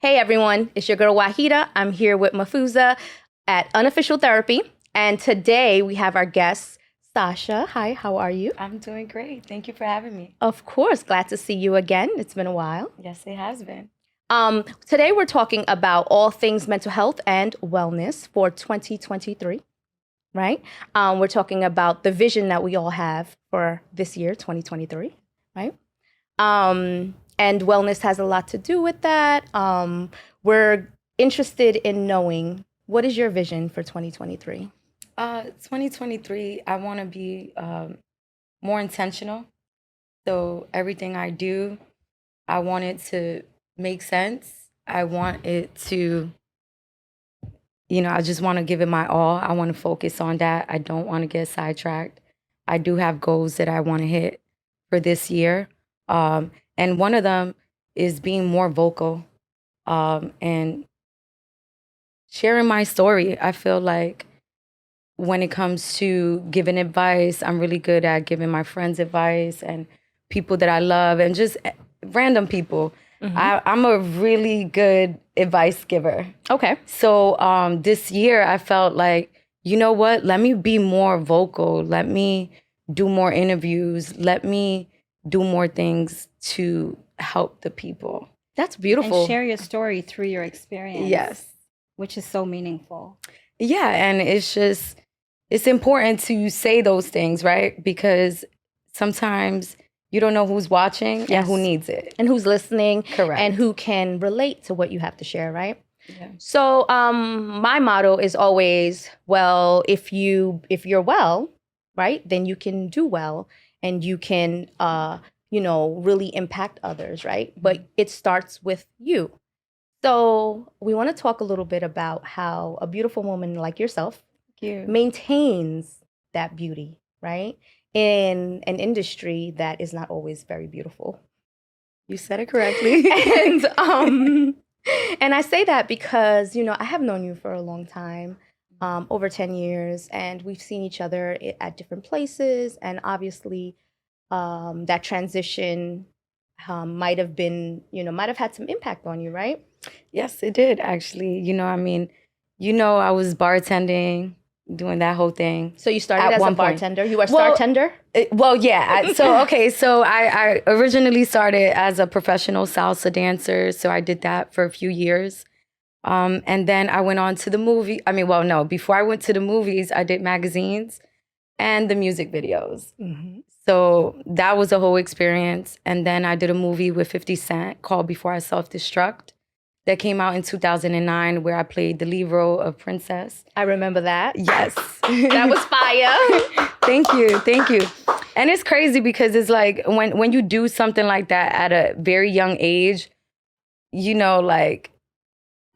Hey everyone, it's your girl Wahida. I'm here with Mahfuza at Unofficial Therapy. And today we have our guest, Sasha. Hi, how are you? I'm doing great. Thank you for having me. Of course, glad to see you again. It's been a while. Yes, it has been. Today we're talking about all things mental health and wellness for 2023, right? We're talking about the vision that we all have for this year, 2023, right? And wellness has a lot to do with that. We're interested in knowing, what is your vision for 2023? 2023, I want to be more intentional. So everything I do, I want it to make sense. I want it to, I just want to give it my all. I want to focus on that. I don't want to get sidetracked. I do have goals that I want to hit for this year. And one of them is being more vocal and sharing my story. I feel like when it comes to giving advice, I'm really good at giving my friends advice and people that I love and just random people. Mm-hmm. I'm a really good advice giver. Okay. So this year I felt like, you know what? Let me be more vocal. Let me do more interviews. Let me do more things to help the people. That's beautiful. And share your story through your experience. Yes. Which is so meaningful. Yeah, and it's important to say those things, right? Because sometimes you don't know who's watching and who needs it. And who's listening. Correct. And who can relate to what you have to share, right? Yeah. So my motto is always, well, if you're well, right, then you can do well and you can really impact others, right? But it starts with you. So we want to talk a little bit about how a beautiful woman like yourself maintains that beauty, right? In an industry that is not always very beautiful. You said it correctly. And I say that because, I have known you for a long time, over 10 years, and we've seen each other at different places. And obviously, that transition might have had some impact on you, right? Yes, it did, actually. I was bartending, doing that whole thing. So you started as a bartender? You were a bartender? Yeah. So I originally started as a professional salsa dancer. So I did that for a few years. And then I went on to the movie. Before I went to the movies, I did magazines and the music videos. Mm-hmm. So that was a whole experience. And then I did a movie with 50 Cent called Before I Self-Destruct that came out in 2009 where I played the lead role of Princess. I remember that. Yes. That was fire. Thank you. And it's crazy because it's like when you do something like that at a very young age,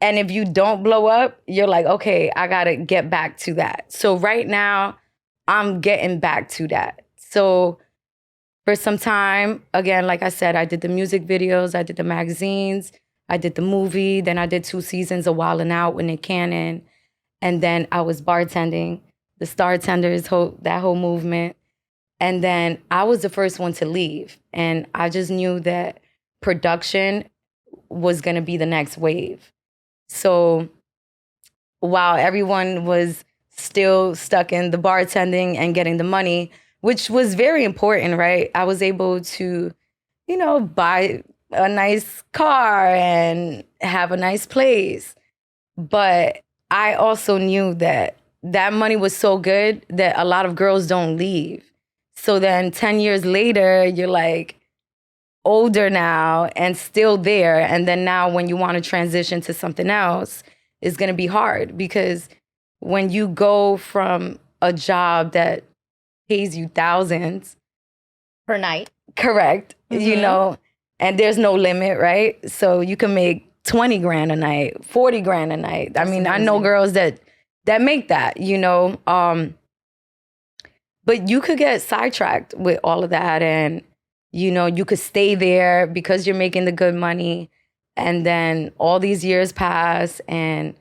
and if you don't blow up, you're like, okay, I got to get back to that. So right now, I'm getting back to that. So for some time, again, like I said, I did the music videos, I did the magazines, I did the movie, then I did 2 seasons of Wildin' Out with Nick Cannon, and then I was bartending, the Startenders, that whole movement. And then I was the first one to leave. And I just knew that production was going to be the next wave. So while everyone was still stuck in the bartending and getting the money, which was very important, right? I was able to, buy a nice car and have a nice place. But I also knew that money was so good that a lot of girls don't leave. So then 10 years later, you're like older now and still there. And then now when you want to transition to something else, it's going to be hard because when you go from a job that pays you thousands per night. Correct. Mm-hmm. And there's no limit, right? So you can make 20 grand a night, 40 grand a night. That's amazing. I know girls that make that, but you could get sidetracked with all of that. And, you could stay there because you're making the good money. And then all these years pass and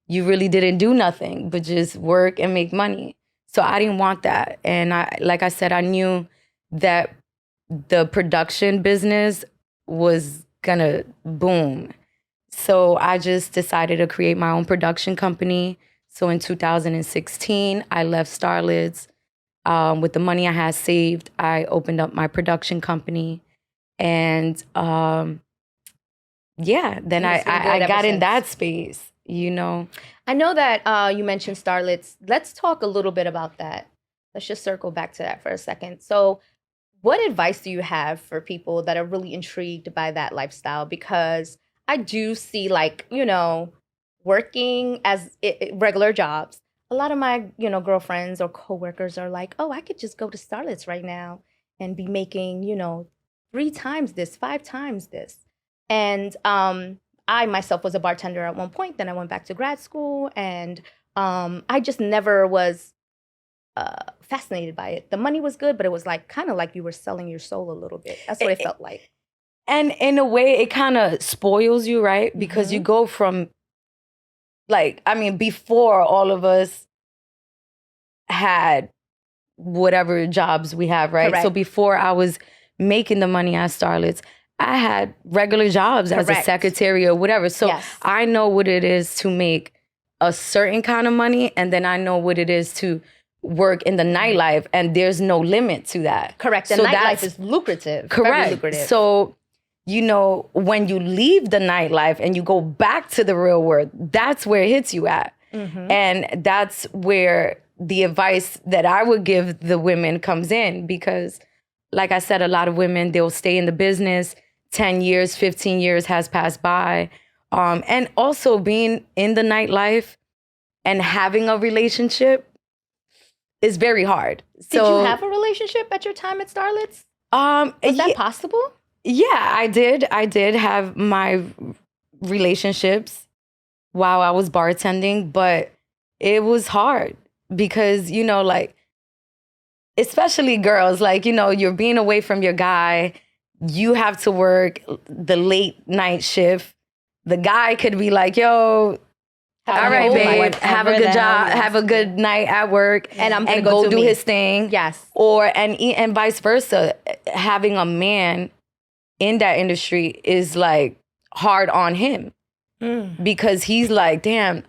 you really didn't do nothing but just work and make money. So I didn't want that. And like I said, I knew that the production business was gonna boom. So I just decided to create my own production company. So in 2016, I left Starlets. With the money I had saved, I opened up my production company. And yeah, then And I, it's been I, good I ever got in since. that space, you know. I know that you mentioned starlets. Let's talk a little bit about that. Let's just circle back to that for a second. So, what advice do you have for people that are really intrigued by that lifestyle? Because I do see, like, working as regular jobs. A lot of my, girlfriends or coworkers are like, oh, I could just go to starlets right now and be making, 3 times this, 5 times this. And I myself was a bartender at one point. Then I went back to grad school, and I just never was fascinated by it. The money was good, but it was like kind of like you were selling your soul a little bit. That's what it felt like. And in a way, it kind of spoils you, right? Because you go from, like, I mean, before all of us had whatever jobs we have, right? Correct. So before I was making the money at Starlets, I had regular jobs as a Correct. secretary or whatever. So Yes. I know what it is to make a certain kind of money, and then I know what it is to work in the nightlife, and there's no limit to that. Correct. And So nightlife that's is lucrative. correct. Very lucrative. So, when you leave the nightlife and you go back to the real world, that's where it hits you at. And that's where the advice that I would give the women comes in, because like I said, a lot of women, they'll stay in the business, 10 years, 15 years has passed by. And also being in the nightlife and having a relationship is very hard. Did you have a relationship at your time at Starlets? Was that possible? Yeah, I did. I did have my relationships while I was bartending, but it was hard because, like, especially girls, like, you're being away from your guy. You have to work the late night shift. The guy could be like, yo, all right, babe, have a good job, have a good night at work, And I'm gonna and go go do do me. his thing. Yes. And vice versa. Having a man in that industry is like hard on him because he's like, damn,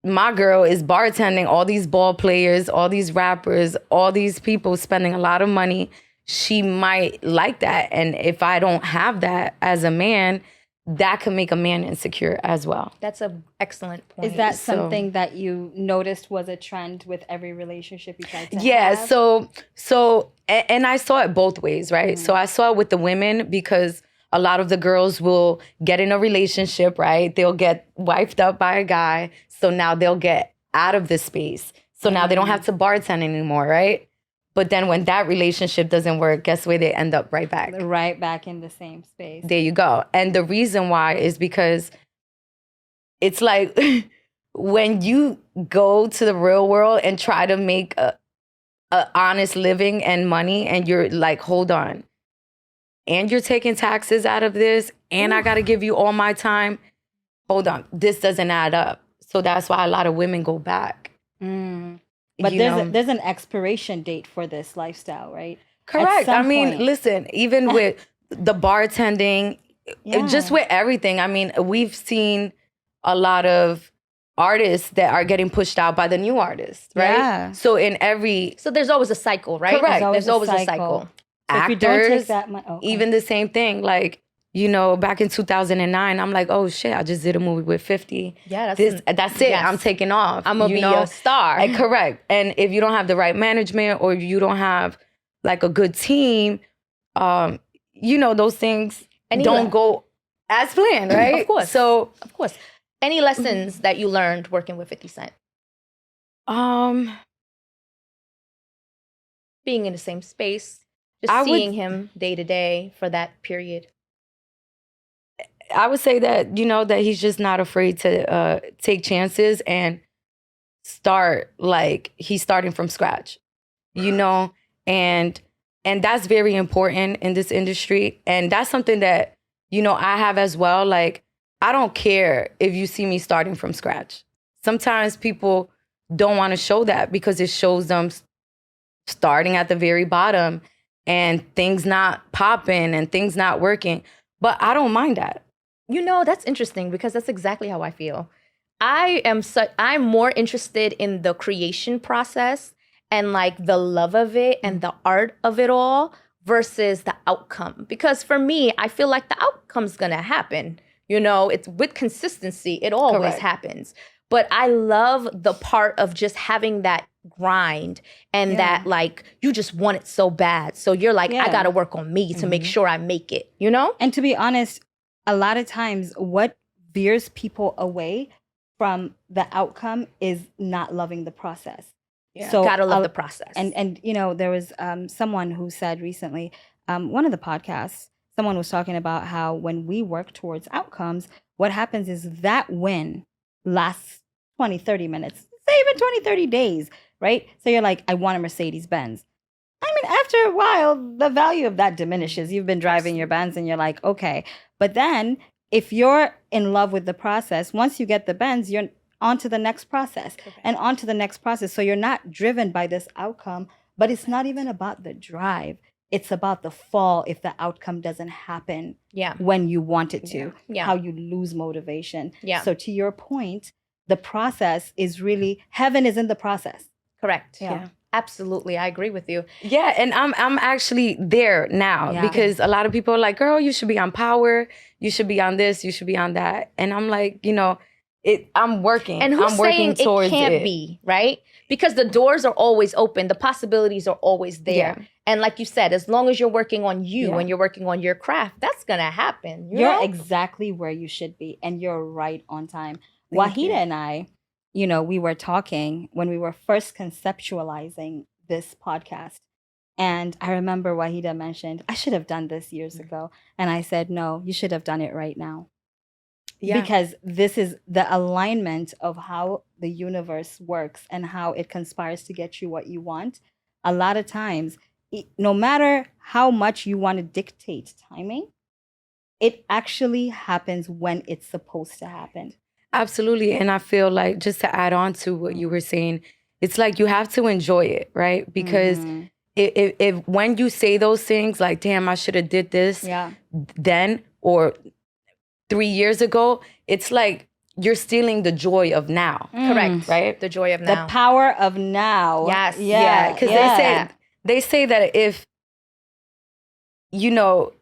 my girl is bartending, all these ball players, all these rappers, all these people spending a lot of money. She might like that. And if I don't have that as a man, that could make a man insecure as well. That's an excellent point. Is that something that you noticed was a trend with every relationship you tried to have? So and I saw it both ways, right? So I saw it with the women because a lot of the girls will get in a relationship, right? They'll get wifed up by a guy. So now they'll get out of the space. So now they don't have to bartend anymore, right? But then when that relationship doesn't work, guess where they end up? Right back. Right back in the same space. There you go. And the reason why is because it's like when you go to the real world and try to make a honest living and money, and you're like, hold on, and you're taking taxes out of this, and I got to give you all my time. Hold on, this doesn't add up. So that's why a lot of women go back. But there's an expiration date for this lifestyle, right? Correct. I mean, listen, even with the bartending, just with everything. I mean, we've seen a lot of artists that are getting pushed out by the new artists, right? Yeah. So there's always a cycle, right? Correct. There's always a cycle. So if you don't take that money, even the same thing, like, back in 2009, I'm like, oh shit, I just did a movie with 50. Yeah, that's it. yes. I'm taking off. I'm gonna be a star. Correct. And if you don't have the right management, or you don't have like a good team, those things don't go as planned, right? Of course. So of course. Any lessons that you learned working with 50 Cent? Being in the same space, just seeing him day to day for that period. I would say that, that he's just not afraid to take chances and start, like, he's starting from scratch, and that's very important in this industry. And that's something that, I have as well. Like, I don't care if you see me starting from scratch. Sometimes people don't want to show that because it shows them starting at the very bottom and things not popping and things not working. But I don't mind that. That's interesting because that's exactly how I feel. I'm more interested in the creation process and like the love of it and the art of it all versus the outcome. Because for me, I feel like the outcome's gonna happen. It's with consistency, it always Correct. happens. But I love the part of just having that grind and that like you just want it so bad. So you're like, I gotta work on me to make sure I make it, And to be honest, a lot of times what veers people away from the outcome is not loving the process. Yeah. So gotta love the process. And there was someone who said recently, one of the podcasts, someone was talking about how when we work towards outcomes, what happens is that win lasts 20, 30 minutes, say even 20, 30 days, right? So you're like, I want a Mercedes Benz. I mean, after a while, the value of that diminishes. You've been driving your Benz and you're like, okay. But then if you're in love with the process, once you get the Benz, you're on to the next process and on to the next process. So you're not driven by this outcome, but it's not even about the drive. It's about the fall if the outcome doesn't happen when you want it to, how you lose motivation. Yeah. So to your point, the process is really, heaven is in the process. Correct. Yeah. Absolutely. I agree with you. Yeah. And I'm actually there now because a lot of people are like, girl, you should be on Power. You should be on this. You should be on that. And I'm like, I'm working. And who's I'm working saying it can't be, right? Because the doors are always open. The possibilities are always there. Yeah. And like you said, as long as you're working on you and you're working on your craft, that's going to happen. You're exactly where you should be. And you're right on time. Wahida and I, we were talking when we were first conceptualizing this podcast. And I remember Wahida mentioned, I should have done this years ago. And I said, no, you should have done it right now. Yeah. Because this is the alignment of how the universe works and how it conspires to get you what you want. A lot of times, no matter how much you want to dictate timing, it actually happens when it's supposed to happen. Absolutely. And I feel like, just to add on to what you were saying, it's like you have to enjoy it, right? Because if when you say those things like, damn, I should have did this then, or 3 years ago, it's like you're stealing the joy of now. Correct. Right? The joy of now. The power of now. Yes. Yeah. Because they say that if, you're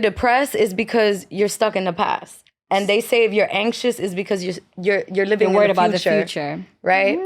depressed, is because you're stuck in the past. And they say if you're anxious, is because you're living worried in the about the future. future. Right?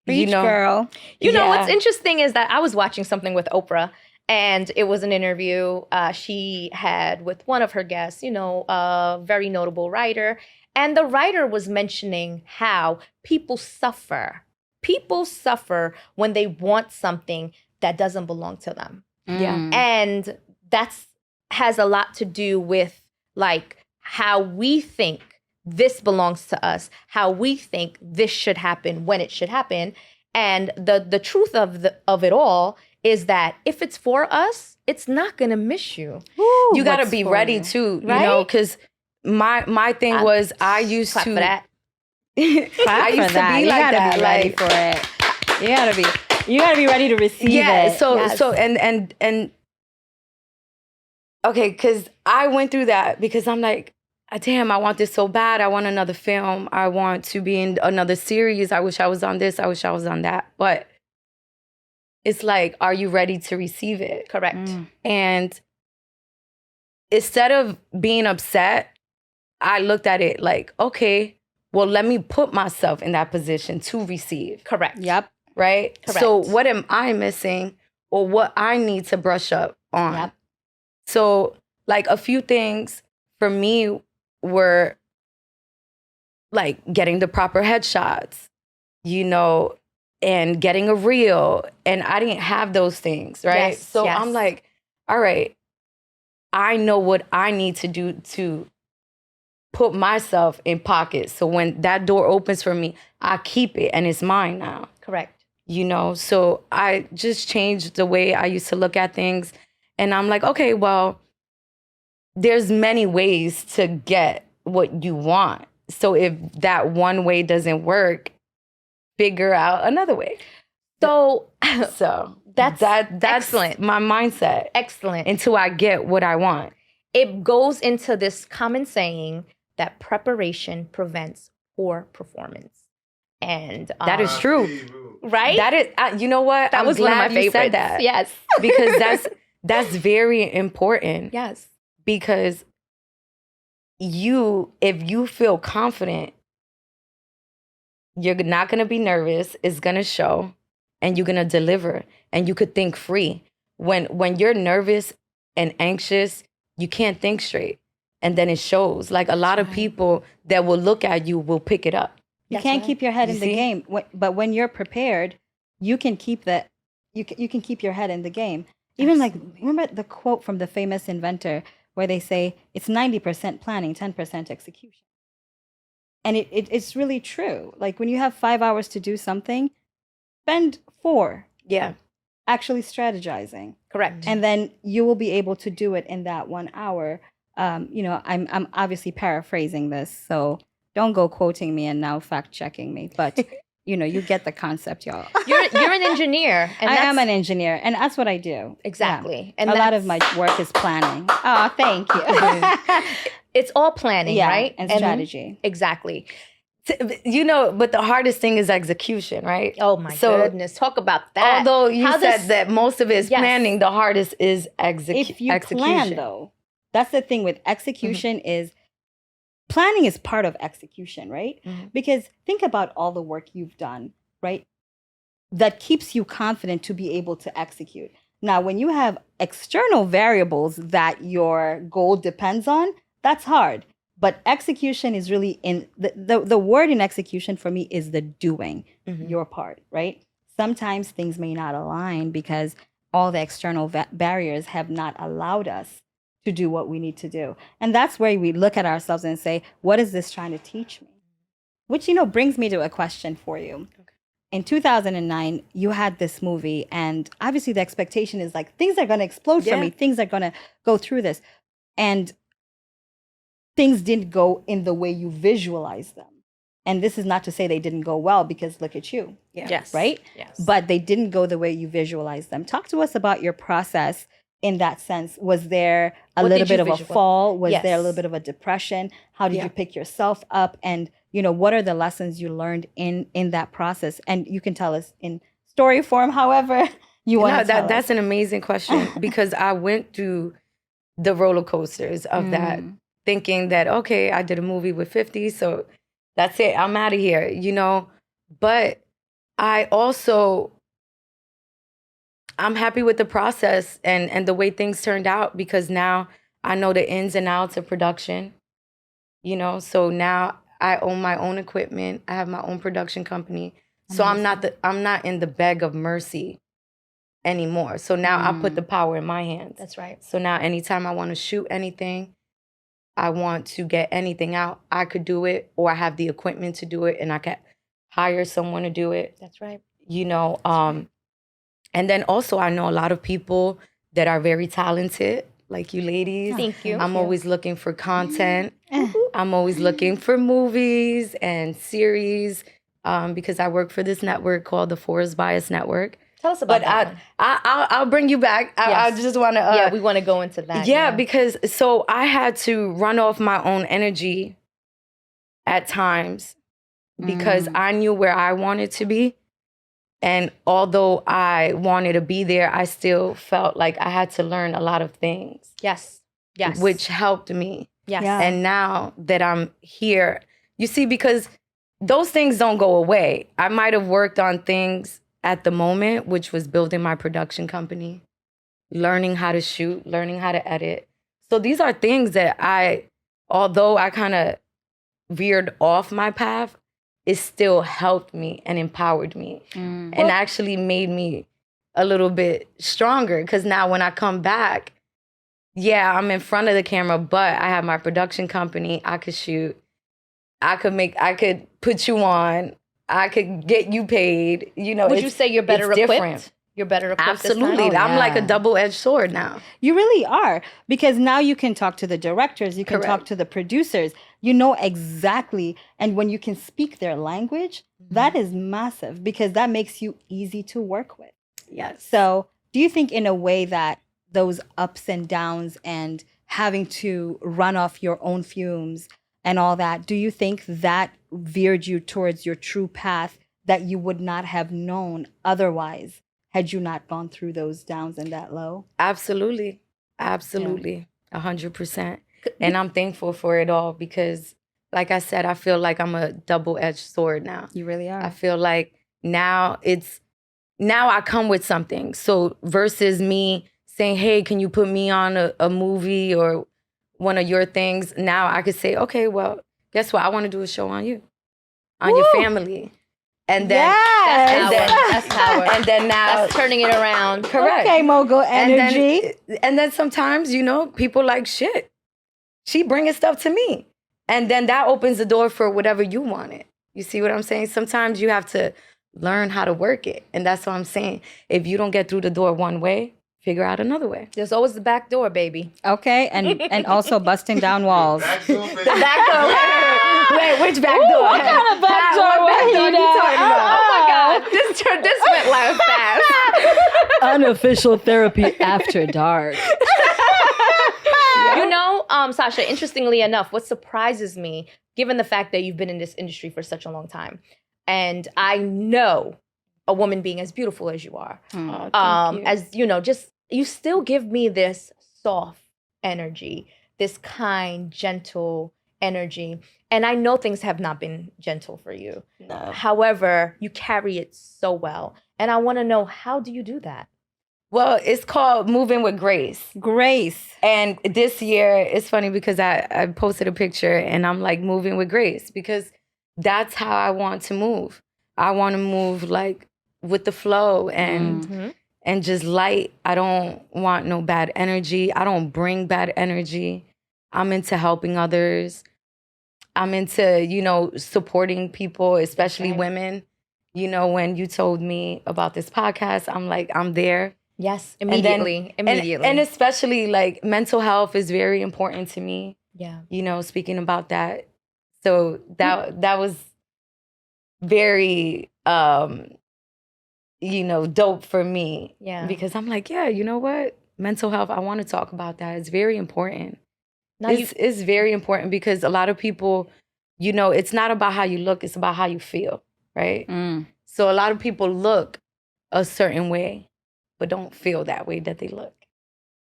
Preach, girl. What's interesting is that I was watching something with Oprah. And it was an interview she had with one of her guests, a very notable writer. And the writer was mentioning how people suffer. People suffer when they want something that doesn't belong to them. Yeah. And that's has a lot to do with like how we think this belongs to us, how we think this should happen when it should happen. And the truth of it all is that if it's for us, it's not gonna miss you. Ooh, you gotta be ready too, right? Because my thing was I used clap to. For that. I used to be like that. Be ready for it. You gotta be ready to receive it. Yeah. So and okay, because I went through that because I'm like, damn, I want this so bad. I want another film. I want to be in another series. I wish I was on this. I wish I was on that. But it's like, are you ready to receive it? Correct. And instead of being upset, I looked at it like, okay, well, let me put myself in that position to receive. Correct. Yep. Right? Correct. So what am I missing or what I need to brush up on? Yep. So like a few things for me were like getting the proper headshots, and getting a reel. And I didn't have those things, right? Yes, so yes. I'm like, all right, I know what I need to do to put myself in pockets. So when that door opens for me, I keep it and it's mine now. Correct. So I just changed the way I used to look at things. And I'm like, okay, well, there's many ways to get what you want. So if that one way doesn't work, figure out another way. So that's excellent. My mindset. Excellent. Until I get what I want. it goes into this common saying that preparation prevents poor performance. And that is true. right? That is, you know what? That was one of my favorites. Said that. Yes. Because that's very important. Yes. Because if you feel confident, you're not going to be nervous. It's going to show, and you're going to deliver, and you could think free. When you're nervous and anxious, you can't think straight, and then it shows. Like a lot of people that will look at you will pick it up. You can't keep your head in the game, but when you're prepared, you can keep that. You can keep your head in the game. Even like, remember the quote from the famous inventor where they say it's 90% planning, 10% execution. And it's really true. Like when you have 5 hours to do something, spend 4. Yeah. Actually strategizing. Correct. And then you will be able to do it in that 1 hour. I'm obviously paraphrasing this, so don't go quoting me and now fact checking me. But you get the concept, y'all. You're an engineer. And I am an engineer, and that's what I do. Exactly. Yeah. And a lot of my work is planning. Oh, thank you. It's all planning, right? And strategy. Exactly. But the hardest thing is execution, right? Oh my goodness. Talk about that. Although you said that most of it is planning, the hardest is execution. If you plan, though, that's the thing with execution is planning is part of execution, right? Because think about all the work you've done, right? That keeps you confident to be able to execute. Now, when you have external variables that your goal depends on, that's hard. But execution is really in the word in execution for me is the doing your part, right? Sometimes things may not align because all the external barriers have not allowed us to do what we need to do. And that's where we look at ourselves and say, what is this trying to teach me? Which, brings me to a question for you. Okay. In 2009, you had this movie, and obviously the expectation is like, things are going to explode for me. Things are going to go through this. And things didn't go in the way you visualized them. And this is not to say they didn't go well, because look at you. Yeah. Yes. Right? Yes. But they didn't go the way you visualized them. Talk to us about your process in that sense. Was there a little bit of a fall? Was there a little bit of a depression? How did you pick yourself up? And, what are the lessons you learned in that process? And you can tell us in story form, however you want to tell us. That's an amazing question, because I went through the roller coasters of that, thinking that, okay, I did a movie with 50, so that's it. I'm out of here, But I'm happy with the process and the way things turned out, because now I know the ins and outs of production, So now I own my own equipment. I have my own production company. So I'm not in the beg of mercy anymore. So now I put the power in my hands. That's right. So now anytime I want to shoot anything, I want to get anything out, I could do it, or I have the equipment to do it, and I can hire someone to do it. That's right. And then also I know a lot of people that are very talented, like you ladies. Thank you. I'm always looking for content. I'm always looking for movies and series, because I work for this network called the Forest Bias Network. Tell us about that. I'll bring you back. I just want to. We want to go into that. Because so I had to run off my own energy at times, because I knew where I wanted to be. And although I wanted to be there, I still felt like I had to learn a lot of things. Yes. Which helped me. Yes. Yeah. And now that I'm here, you see, because those things don't go away. I might have worked on things at the moment, which was building my production company, learning how to shoot, learning how to edit. So these are things that although I kind of veered off my path, it still helped me and empowered me and actually made me a little bit stronger. Because now when I come back, I'm in front of the camera, but I have my production company. I could shoot. I could put you on. I could get you paid. Would you say you're better equipped? Different. You're better equipped. Absolutely. I'm like a double-edged sword now. You really are, because now you can talk to the directors, you can talk to the producers. You know exactly, and when you can speak their language, that is massive, because that makes you easy to work with. Yes. So do you think in a way that those ups and downs and having to run off your own fumes and all that, do you think that veered you towards your true path that you would not have known otherwise had you not gone through those downs and that low? Absolutely. 100%. And I'm thankful for it all because, like I said, I feel like I'm a double-edged sword now. You really are. I feel like now I come with something. So versus me saying, hey, can you put me on a movie or one of your things? Now I could say, okay, well, guess what? I want to do a show on you, on your family. And then That's power. And then now That's turning it around. Correct. Okay, mogul energy. And then sometimes, people like, shit, she bringing stuff to me. And then that opens the door for whatever you wanted. You see what I'm saying? Sometimes you have to learn how to work it. And that's what I'm saying. If you don't get through the door one way, figure out another way. There's always the back door, baby. Okay, and also busting down walls. The back door. Wait, which back door? What kind of back door? What back door you you talking about? Oh my God. This went like fast. Unofficial therapy after dark. Sasha, interestingly enough, what surprises me, given the fact that you've been in this industry for such a long time, and I know a woman being as beautiful as you are, as you still give me this soft energy, this kind, gentle energy. And I know things have not been gentle for you. No. However, you carry it so well. And I want to know, how do you do that? Well, it's called Moving with Grace. Grace. And this year, it's funny because I posted a picture and I'm like, moving with grace, because that's how I want to move. I want to move like with the flow and just light. I don't want no bad energy. I don't bring bad energy. I'm into helping others. I'm into, supporting people, especially women. When you told me about this podcast, I'm like, I'm there. Yes, immediately. And especially like mental health is very important to me. Yeah. Speaking about that. So that was very dope for me. Yeah. Because I'm like, yeah, you know what? Mental health, I want to talk about that. It's very important. It's very important because a lot of people, it's not about how you look, it's about how you feel, right? So a lot of people look a certain way, but don't feel that way that they look.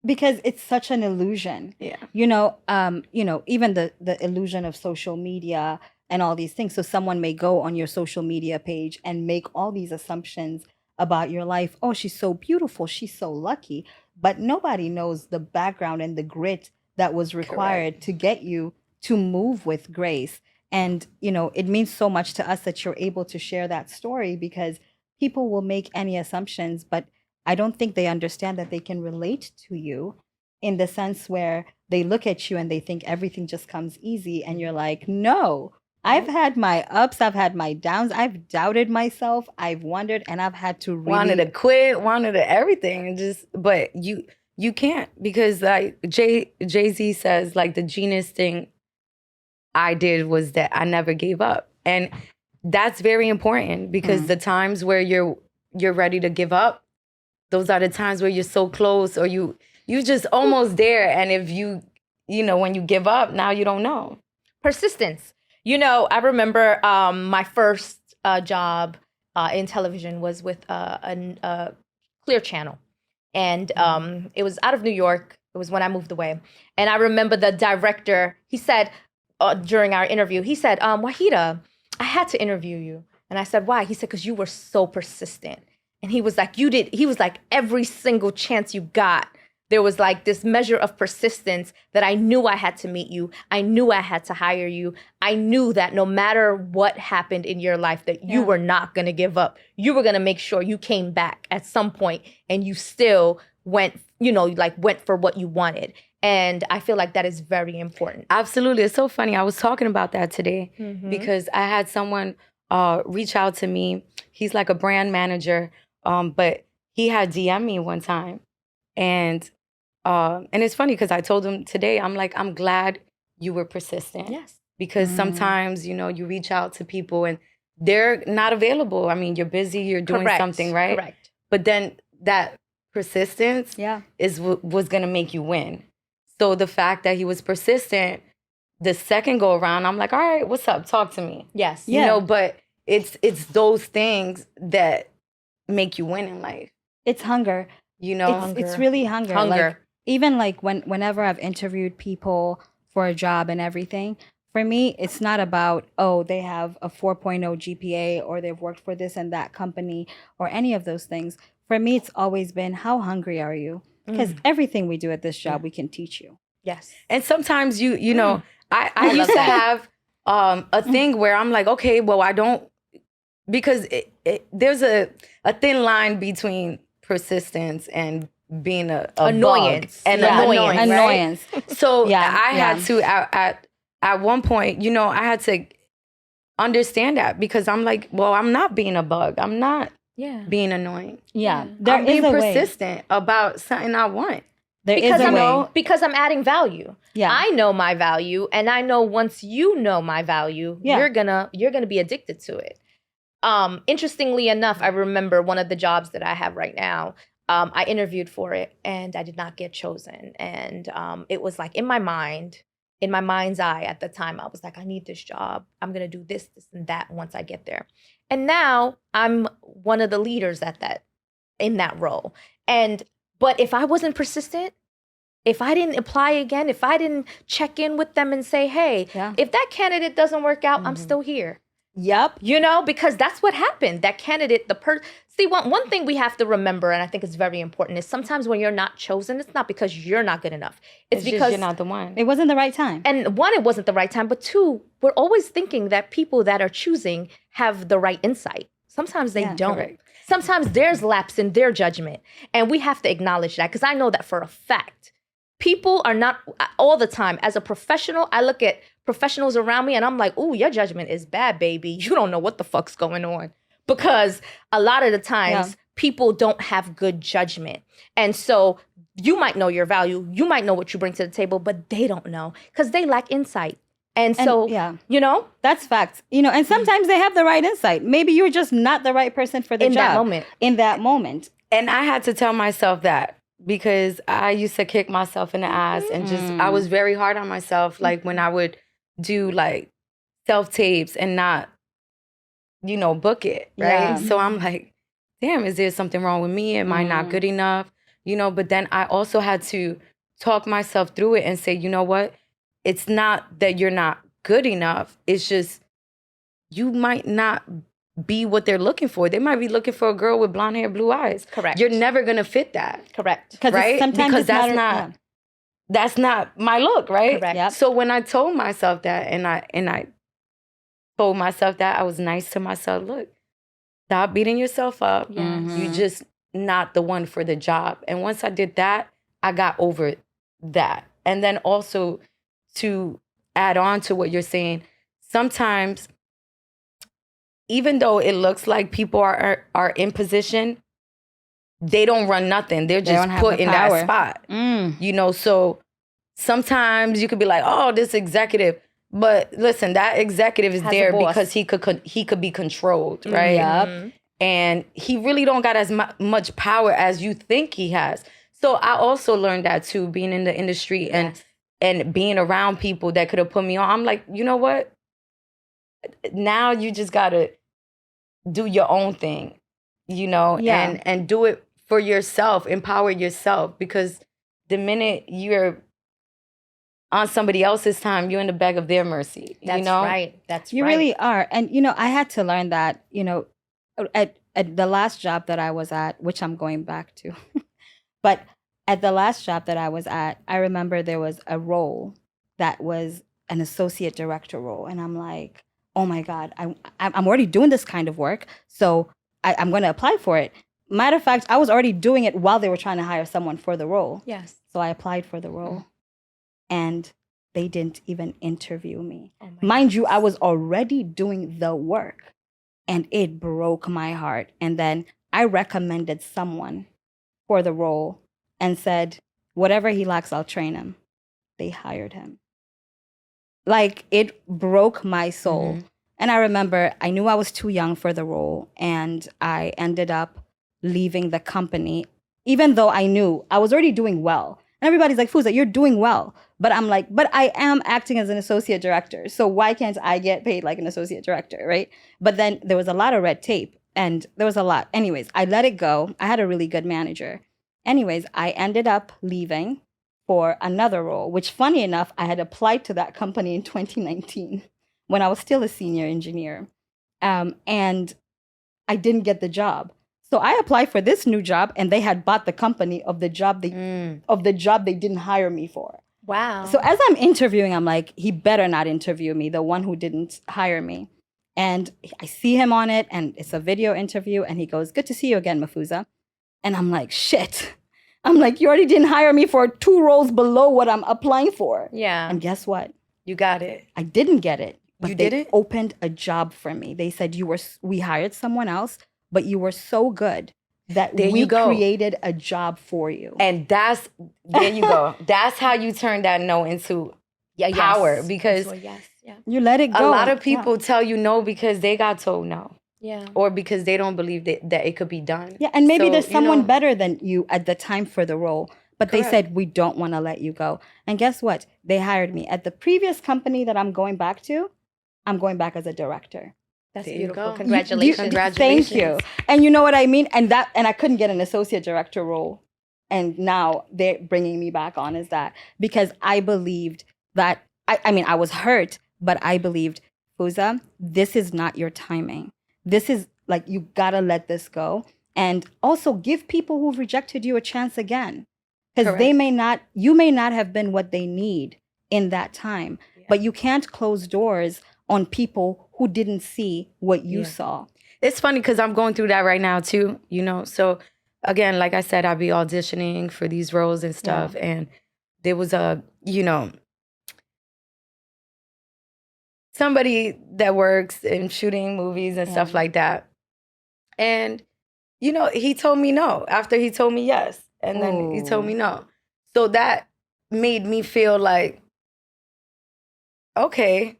Because it's such an illusion. Yeah. Even the illusion of social media and all these things. So someone may go on your social media page and make all these assumptions about your life. Oh, she's so beautiful. She's so lucky. But nobody knows the background and the grit that was required to get you to move with grace. And, it means so much to us that you're able to share that story, because people will make any assumptions, but I don't think they understand that they can relate to you in the sense where they look at you and they think everything just comes easy. And you're like, no, I've had my ups, I've had my downs, I've doubted myself, I've wondered, and I've had to really... Wanted to quit, wanted to everything, and but you can't, because like Jay-Z says, like, the genius thing I did was that I never gave up. And that's very important, because the times where you're ready to give up, those are the times where you're so close, or you just almost there. And if when you give up, now you don't know. Persistence. I remember my first job in television was with a Clear Channel. And it was out of New York. It was when I moved away. And I remember the director, he said, during our interview, he said, Wahida, I had to interview you. And I said, why? He said, because you were so persistent. And he was like, every single chance you got, there was like this measure of persistence that I knew I had to meet you. I knew I had to hire you. I knew that no matter what happened in your life, that you were not going to give up. You were going to make sure you came back at some point, and you still went for what you wanted. And I feel like that is very important. Absolutely. It's so funny. I was talking about that today because I had someone reach out to me. He's like a brand manager, but he had DM'd me one time. And it's funny because I told him today, I'm like, I'm glad you were persistent. Yes. Because sometimes, you reach out to people and they're not available. I mean, you're busy, you're doing something, right? Correct. But then that persistence was was going to make you win. So the fact that he was persistent, the second go around, I'm like, all right, what's up? Talk to me. Yes. You know, but it's those things that make you win in life. It's hunger. You know, It's really hunger. Hunger. Like, even like whenever I've interviewed people for a job and everything, for me, it's not about, oh, they have a 4.0 GPA or they've worked for this and that company or any of those things. For me, it's always been, how hungry are you? Because everything we do at this job, we can teach you. Yes. And sometimes you know, I used to have a thing where I'm like, okay, well, I don't, because there's a thin line between persistence and being a Annoyance. bug and Annoyance. So Yeah, I had to at one point, you know, I had to understand that, because I'm like, well, I'm not being a bug. I'm not being annoying. Yeah. I'm being a way. persistent about something I want. Because I'm adding value. Yeah. I know my value, and I know once you know my value, you're gonna be addicted to it. Interestingly enough, I remember one of the jobs that I have right now. I interviewed for it and I did not get chosen. And it was like in my mind's eye at the time, I was like, I need this job. I'm gonna do this, this, and that once I get there. And now I'm one of the leaders in that role. But if I wasn't persistent, if I didn't apply again, if I didn't check in with them and say, hey, if that candidate doesn't work out, I'm still here. Yep. You know, because that's what happened. That candidate, see, one thing we have to remember, and I think it's very important, is sometimes when you're not chosen, it's not because you're not good enough. It's because just you're not the one. It wasn't the right time. And one, it wasn't the right time. But two, we're always thinking that people that are choosing have the right insight. Sometimes they don't. Correct. Sometimes there's lapse in their judgment. And we have to acknowledge that, because I know that for a fact. People are not all the time. As a professional, I look at professionals around me and I'm like, ooh, your judgment is bad, baby. You don't know what the fuck's going on. Because a lot of the times, people don't have good judgment. And so you might know your value. You might know what you bring to the table, but they don't know because they lack insight. And so, you know, that's facts. You know, and sometimes they have the right insight. Maybe you're just not the right person for the job. In that moment. And I had to tell myself that, because I used to kick myself in the ass and I was very hard on myself. Like when I would do like self-tapes and not, you know, book it, right? Yeah. So I'm like, damn, is there something wrong with me? Am I not good enough? You know, but then I also had to talk myself through it and say, you know what? It's not that you're not good enough. It's just you might not be what they're looking for. They might be looking for a girl with blonde hair, blue eyes. Correct. You're never gonna fit that. Correct. Right? Sometimes because that's not my look, right? Correct. Yep. So when I told myself that, and I told myself that, I was nice to myself. Look, stop beating yourself up. Yes. You just not the one for the job. And once I did that, I got over that. And then also to add on to what you're saying, sometimes even though it looks like people are in position, they don't run nothing. They're just put in that spot. You know, so sometimes you could be like, oh, this executive. But listen, that executive is there because he could be controlled, right? Yep. And he really don't got as much power as you think he has. So I also learned that too, being in the industry and being around people that could have put me on. I'm like, you know what? Now you just gotta do your own thing, you know, and do it for yourself, empower yourself, because the minute you're on somebody else's time, you're in the bag of their mercy. That's you know? right. That's You right. really are. And, you know, I had to learn that, you know, at the last job that I was at, which I'm going back to, but at the last job that I was at, I remember there was a role that was an associate director role. And I'm like, oh my God, I'm already doing this kind of work, so I'm going to apply for it. Matter of fact, I was already doing it while they were trying to hire someone for the role. Yes. So I applied for the role, and they didn't even interview me. Oh Mind you, I was already doing the work, and it broke my heart. And then I recommended someone for the role and said, whatever he lacks, I'll train him. They hired him. Like, it broke my soul. And I remember I knew I was too young for the role, and I ended up leaving the company, even though I knew I was already doing well. And everybody's like, Fuza, you're doing well. But I'm like, but I am acting as an associate director. So why can't I get paid like an associate director, right? But then there was a lot of red tape and there was a lot. Anyways, I let it go. I had a really good manager. Anyways, I ended up leaving for another role, which funny enough, I had applied to that company in 2019 when I was still a senior engineer. And I didn't get the job. So I applied for this new job and they had bought the company of the job they didn't hire me for. Wow. So as I'm interviewing, I'm like, he better not interview me, the one who didn't hire me. And I see him on it and it's a video interview and he goes, good to see you again, Mahfuza. And I'm like, shit. I'm like, you already didn't hire me for 2 roles below what I'm applying for. Yeah. And guess what? You got it. I didn't get it. But You they didn't? opened a job for me. They said we hired someone else, but you were so good that There we you go. created a job for you. And there you go. That's how you turn that no into power. Because So, yes. Yeah. You let it a go. lot of people tell you no because they got told no. Yeah. Or because they don't believe that it could be done. Yeah, and maybe So, there's you someone know, better than you at the time for the role. But they Correct. said, we don't want to let you go. And guess what? They hired me. At the previous company that I'm going back to, I'm going back as a director. That's There you beautiful. go. Congratulations. Thank you. And you know what I mean? And I couldn't get an associate director role. And now they're bringing me back on as that because I believed that, I mean, I was hurt, but I believed, Fuza, this is not your timing. This is like, you gotta let this go. And also give people who've rejected you a chance again. Because you may not have been what they need in that time, but you can't close doors on people who didn't see what you saw. It's funny because I'm going through that right now too, you know. So again, like I said, I'll be auditioning for these roles and stuff. And there was somebody that works in shooting movies and stuff like that. And, he told me no after he told me yes. And then he told me no. So that made me feel like, okay.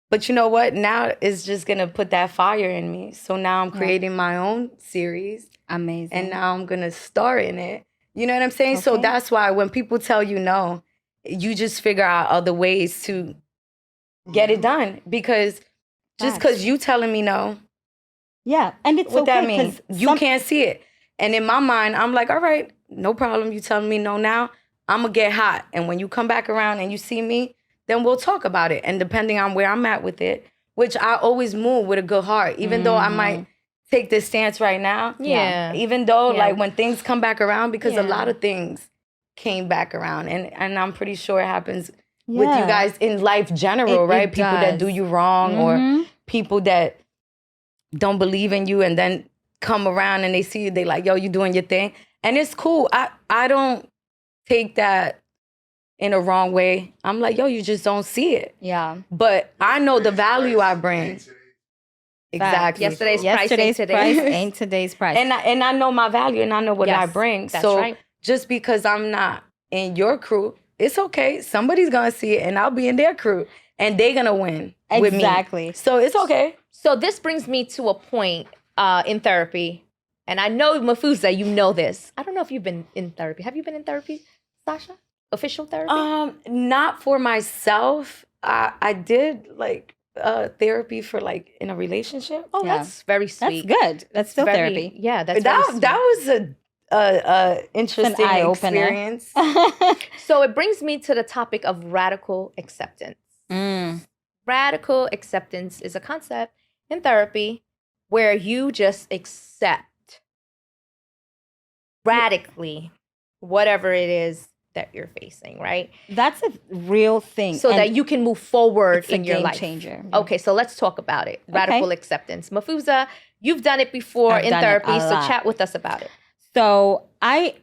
But you know what? Now it's just going to put that fire in me. So now I'm creating my own series. Amazing. And now I'm going to star in it. You know what I'm saying? So that's why when people tell you no, you just figure out other ways to get it done. Because just because you telling me no. Yeah. And it's what okay. that means? You can't see it. And in my mind, I'm like, all right, no problem. You telling me no now. I'm going to get hot. And when you come back around and you see me, then we'll talk about it. And depending on where I'm at with it, which I always move with a good heart, even though I might take this stance right now. Yeah. Even though like when things come back around, because a lot of things came back around. And I'm pretty sure it happens with you guys in life general, right? People that do you wrong or people that don't believe in you and then come around and they see you, they like, yo, you doing your thing. And it's cool. I don't take that in a wrong way. I'm like, yo, you just don't see it. Yeah. But I know the value I bring. Exactly. Yesterday's price ain't today's price. And I know my value and I know what I bring. That's so right. just because I'm not in your crew, it's okay. Somebody's gonna see it and I'll be in their crew and they're gonna win with me. Exactly. So it's okay. So this brings me to a point in therapy. And I know, Mahfuza, you know this. I don't know if you've been in therapy. Have you been in therapy, Sasha? Official therapy? Not for myself. I did like therapy for like in a relationship. Oh, that's very sweet. That's good. That's still therapy. Yeah, that's that very sweet. that was a interesting eye-opener. experience. So it brings me to the topic of radical acceptance. Radical acceptance is a concept in therapy where you just accept radically whatever it is that you're facing, right? That's a real thing. So that you can move forward in your life. It's a game changer. Okay, so let's talk about it. Radical acceptance. Mahfuza, you've done it before I've in done it therapy, a so lot. chat with us about it. So I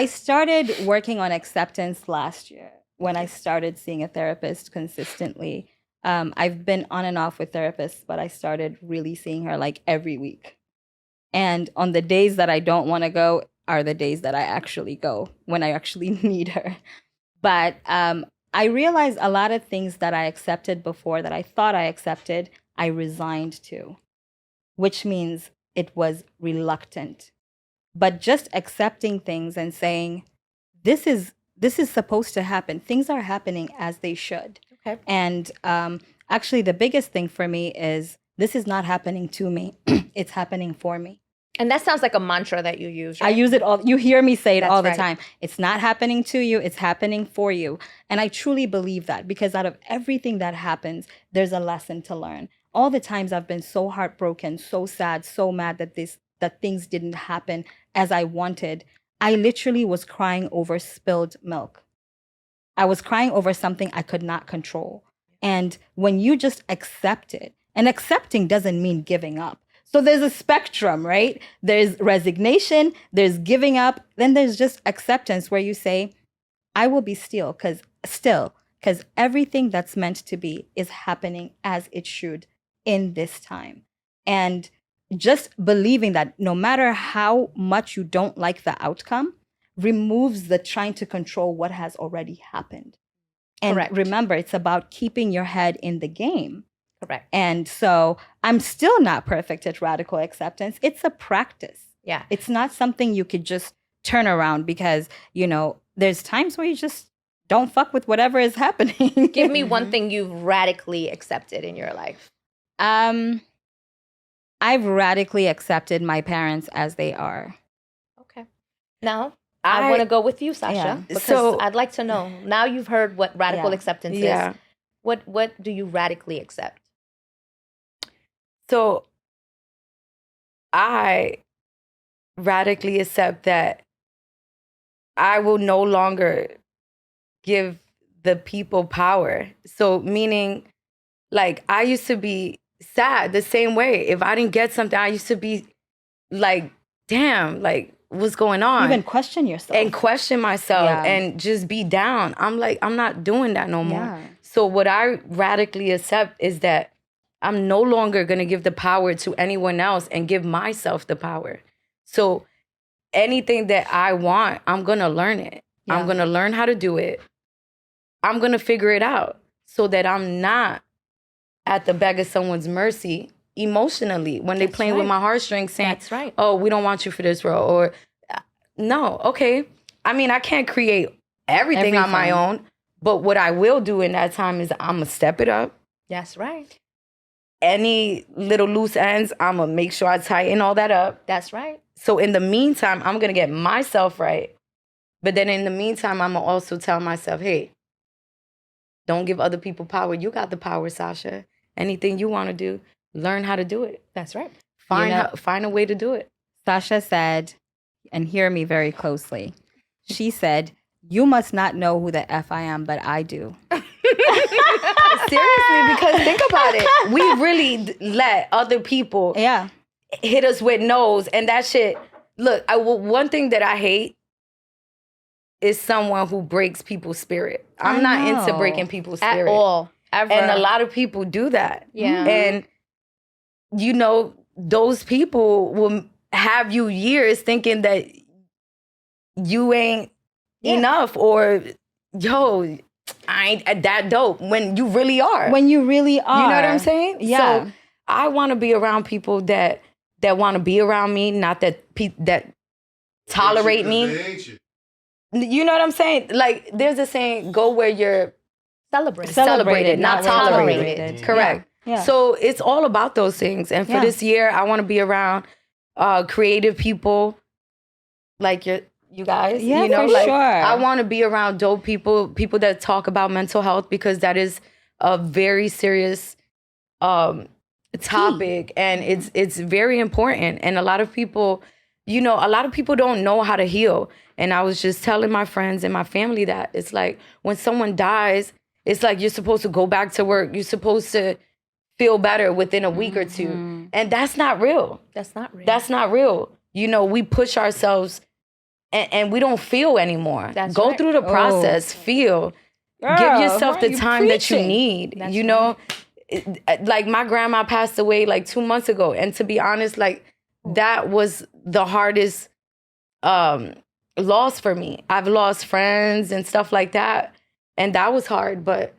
started working on acceptance last year when I started seeing a therapist consistently. I've been on and off with therapists, but I started really seeing her like every week. And on the days that I don't want to go are the days that I actually go when I actually need her. But I realized a lot of things that I accepted before that I thought I accepted, I resigned to, which means it was reluctant. But just accepting things and saying, this is supposed to happen. Things are happening as they should. Okay. And actually, the biggest thing for me is this is not happening to me. It's happening for me. And that sounds like a mantra that you use, right? I use it all. You hear me say it That's all the right. time. It's not happening to you. It's happening for you. And I truly believe that, because out of everything that happens, there's a lesson to learn. All the times I've been so heartbroken, so sad, so mad that things didn't happen as I wanted. I literally was crying over spilled milk. I was crying over something I could not control. And when you just accept it, and accepting doesn't mean giving up. So there's a spectrum, right? There's resignation, there's giving up, then there's just acceptance where you say, I will be still, because everything that's meant to be is happening as it should in this time. And just believing that no matter how much you don't like the outcome, removes the trying to control what has already happened. And Correct. remember, it's about keeping your head in the game. Correct. And so I'm still not perfect at radical acceptance. It's a practice. Yeah. It's not something you could just turn around because, there's times where you just don't fuck with whatever is happening. Give me one thing you've radically accepted in your life. I've radically accepted my parents as they are. Okay. Now, I want to go with you, Sasha, Yeah. because So- I'd like to know. Now you've heard what radical Yeah. acceptance Yeah. is. What do you radically accept? So I radically accept that I will no longer give the people power. So meaning, like, I used to be sad the same way. If I didn't get something, I used to be like, damn, like, what's going on? Even question yourself. And question myself Yeah. and just be down. I'm like, I'm not doing that no more. Yeah. So what I radically accept is that I'm no longer going to give the power to anyone else and give myself the power. So anything that I want, I'm going to learn it. Yeah. I'm going to learn how to do it. I'm going to figure it out so that I'm not at the beg of someone's mercy emotionally when they're That's playing with right. my heartstrings saying, That's right. oh, we don't want you for this role. Or no, okay. I mean, I can't create everything on my Everything. own, but what I will do in that time is I'm going to step it up. That's right. Any little loose ends, I'm going to make sure I tighten all that up. That's right. So in the meantime, I'm going to get myself right. But then in the meantime, I'm going to also tell myself, hey, don't give other people power. You got the power, Sasha. Anything you want to do, learn how to do it. That's right. Find a way to do it. Sasha said, and hear me very closely, she said, you must not know who the F I am, but I do. Seriously, because think about it. We really let other people Yeah. hit us with no's and that shit. Look, one thing that I hate is someone who breaks people's spirit. I'm I not into know. breaking people's At spirit. all. Ever. And a lot of people do that. Yeah. And, those people will have you years thinking that you ain't Yeah. enough or, yo, I ain't that dope when you really are. When you really are. You know what I'm saying? Yeah. So I want to be around people that want to be around me, not that that tolerate me. You know what I'm saying? Like, there's a saying, go where you're celebrated, not tolerated. Correct. Yeah. So it's all about those things. And for Yeah. this year, I want to be around creative people like you guys. Yeah, for like, sure. I want to be around dope people that talk about mental health, because that is a very serious topic and it's very important. And a lot of people don't know how to heal. And I was just telling my friends and my family that it's like when someone dies, it's like you're supposed to go back to work. You're supposed to feel better within a week or two. And that's not real. That's not real. That's not real. We push ourselves and we don't feel anymore. That's Go right. through the process, feel. Girl, Give yourself why the are you time that you preaching? need. That's Like my grandma passed away like 2 months ago. And to be honest, like that was the hardest loss for me. I've lost friends and stuff like that. And that was hard. But,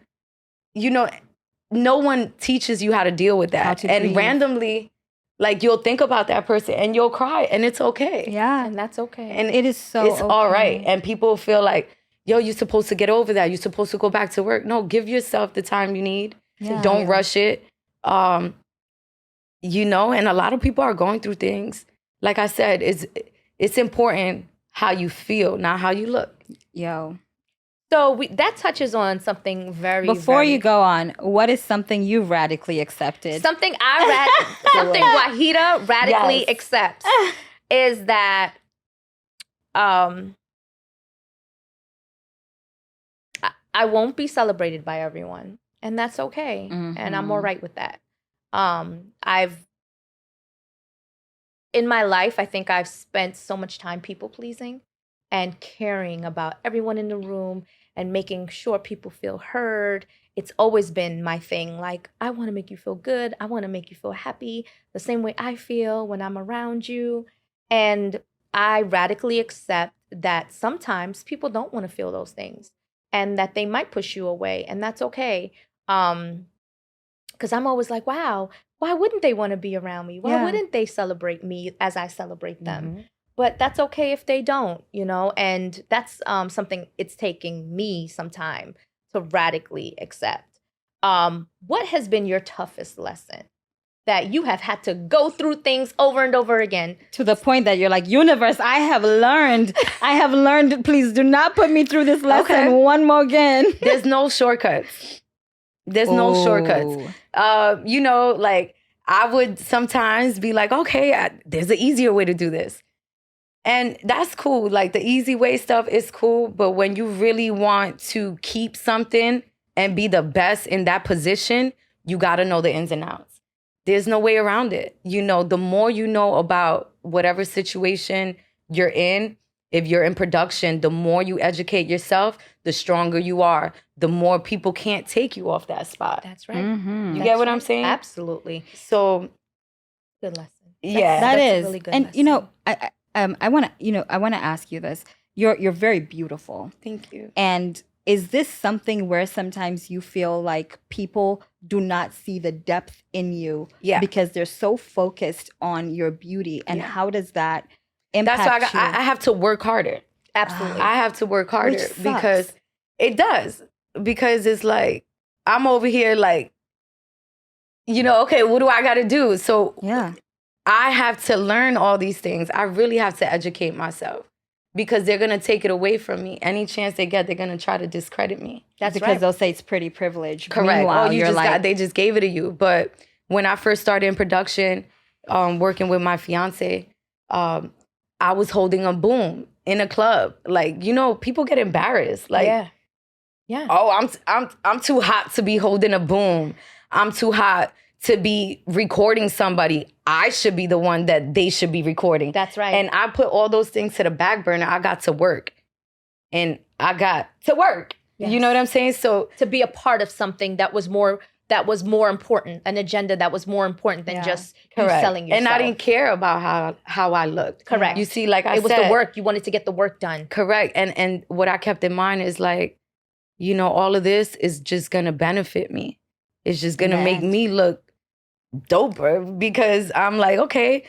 no one teaches you how to deal with How that. to And grieve. randomly, Like, you'll think about that person and you'll cry, and it's okay. Yeah. And that's okay. And It is so it's all right. okay. And people feel like, yo, you're supposed to get over that. You're supposed to go back to work. No, give yourself the time you need. Yeah. Don't rush it. You know, and a lot of people are going through things. Like I said, it's important how you feel, not how you look. Yo. So that touches on something very. Before very, you go on, what is something you radically accepted? something Wahida radically Yes. accepts is that I won't be celebrated by everyone, and that's okay, and I'm all right with that. In my life, I think I've spent so much time people pleasing and caring about everyone in the room and making sure people feel heard. It's always been my thing. Like, I want to make you feel good. I want to make you feel happy the same way I feel when I'm around you. And I radically accept that sometimes people don't want to feel those things and that they might push you away, and that's okay. Because I'm always like, wow, why wouldn't they want to be around me? Why Yeah. wouldn't they celebrate me as I celebrate them? But that's okay if they don't, you know? And that's something it's taking me some time to radically accept. What has been your toughest lesson that you have had to go through things over and over again? To the point that you're like, universe, I have learned. Please do not put me through this lesson Okay. one more again. There's no shortcuts. There's no shortcuts. You know, like, I would sometimes be like, okay, there's an easier way to do this. And that's cool. Like, the easy way stuff is cool. But when you really want to keep something and be the best in that position, you got to know the ins and outs. There's no way around it. You know, the more you know about whatever situation you're in, if you're in production, the more you educate yourself, the stronger you are. The more people can't take you off that spot. That's right. Mhm. You get what I'm saying? Absolutely. So, Good lesson. yeah. That That's a is, really good and you know, lesson. I want to ask you this. You're very beautiful, Thank you. and is this something where sometimes you feel like people do not see the depth in you Yeah. because they're so focused on your beauty, and Yeah. how does that impact That's why you? I have to work harder. Absolutely. I have to work harder sucks. because it does. Because it's like, I'm over here like, you know, okay, what do I got to do? So Yeah. I have to learn all these things. I really have to educate myself because they're going to take it away from me. Any chance they get, they're going to try to discredit me. That's Because right. they'll say it's pretty privilege. Correct. Meanwhile, Oh, you you're just like, they just gave it to you. But when I first started in production, working with my fiance, I was holding a boom in a club. Like, you know, people get embarrassed. Like, yeah. oh, I'm too hot to be holding a boom. I'm too hot to be recording somebody. I should be the one that they should be recording. That's right. And I put all those things to the back burner. I got to work. And I got to work. Yes. You know what I'm saying? So to be a part of something that was more important, an agenda that was more important than just you selling yourself. And I didn't care about how I looked. Correct. You see, like I said, it was the work. You wanted to get the work done. Correct. And what I kept in mind is like, you know, all of this is just gonna benefit me. It's just gonna make me look doper because I'm like, okay,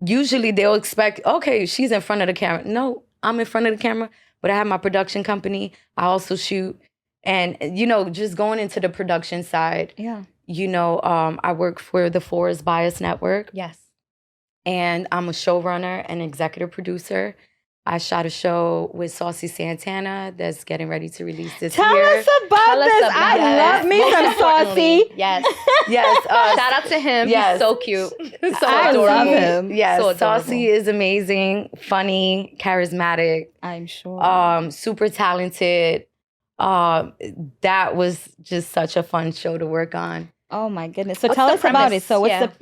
usually they'll expect, okay, she's in front of the camera. No, I'm in front of the camera, but I have my production company. I also shoot. And, you know, just going into the production side, you know, I work for the Forest Bias Network. Yes. And I'm a showrunner and executive producer. I shot a show with Saucy Santana that's getting ready to release this year. Tell us about this. I love me some Saucy. Yes. Yes. Shout out to him. Yes. He's so cute. So I adorable. love him. Yes, So Saucy is amazing, funny, charismatic, I'm sure. super talented. That was just such a fun show to work on. Oh my goodness. So What's tell the us about it. premise? So what's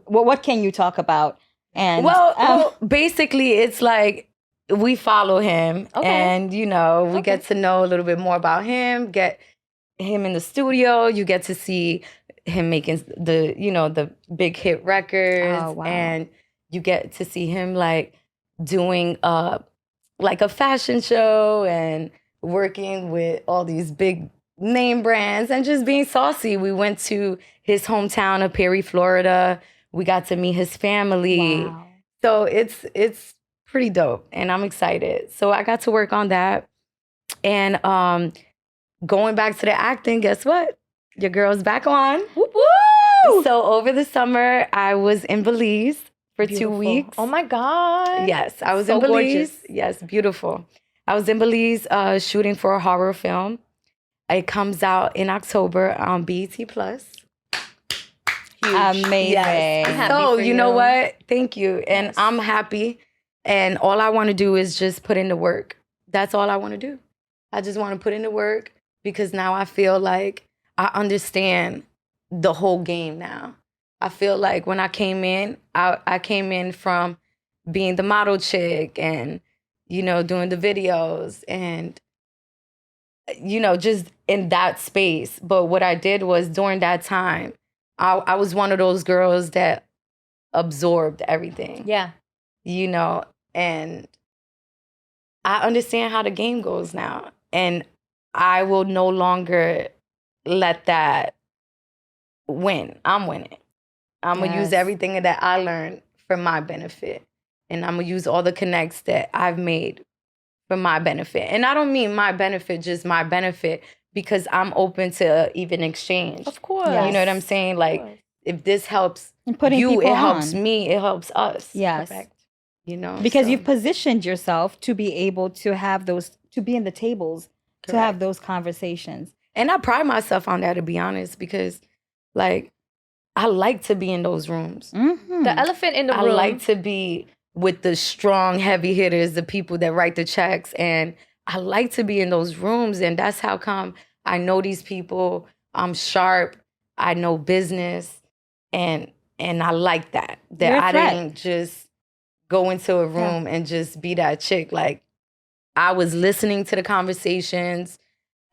what can you talk about? And Well, basically it's like we follow him and, you know, we get to know a little bit more about him, get him in the studio. You get to see him making the, you know, the big hit records. Oh, wow. And you get to see him like doing like a fashion show and working with all these big name brands and just being saucy. We went to his hometown of Perry, Florida, We got to meet his family. Wow. So it's pretty dope, and I'm excited. So I got to work on that. And going back to the acting, guess what? Your girl's back on. Whoop, woo! So over the summer, I was in Belize for 2 Beautiful. weeks. Oh my God. Yes, I was So in Belize. gorgeous. Yes, beautiful. I was in Belize shooting for a horror film. It comes out in October on BET Plus. Amazing. Yes. I'm happy So for you know you. what? Thank you. And Yes. I'm happy. And all I want to do is just put in the work. That's all I want to do. I just want to put in the work because now I feel like I understand the whole game now. I feel like when I came in, I came in from being the model chick and, you know, doing the videos and, you know, just in that space. But what I did was during that time, I was one of those girls that absorbed everything. Yeah. You know, and I understand how the game goes now. And I will no longer let that win. I'm winning. I'm going to use Yes. everything that I learned for my benefit. And I'm going to use all the connects that I've made for my benefit. And I don't mean my benefit, just my benefit, because I'm open to even exchange. Of course. Yes. You know what I'm saying? Like, if this helps And putting you, people it helps on. me, it helps us. Yes. Correct. You know? Because so- you've positioned yourself to be able to have those, to be in the tables, to have Correct. those conversations. And I pride myself on that, to be honest, because, like, I like to be in those rooms. Mhm. The elephant in the I room. like to be with the strong, heavy hitters, the people that write the checks. And I like to be in those rooms. And that's how come I know these people. I'm sharp. I know business. And I like that. That You're a I threat. didn't just go into a room and just be that chick. Like, I was listening to the conversations.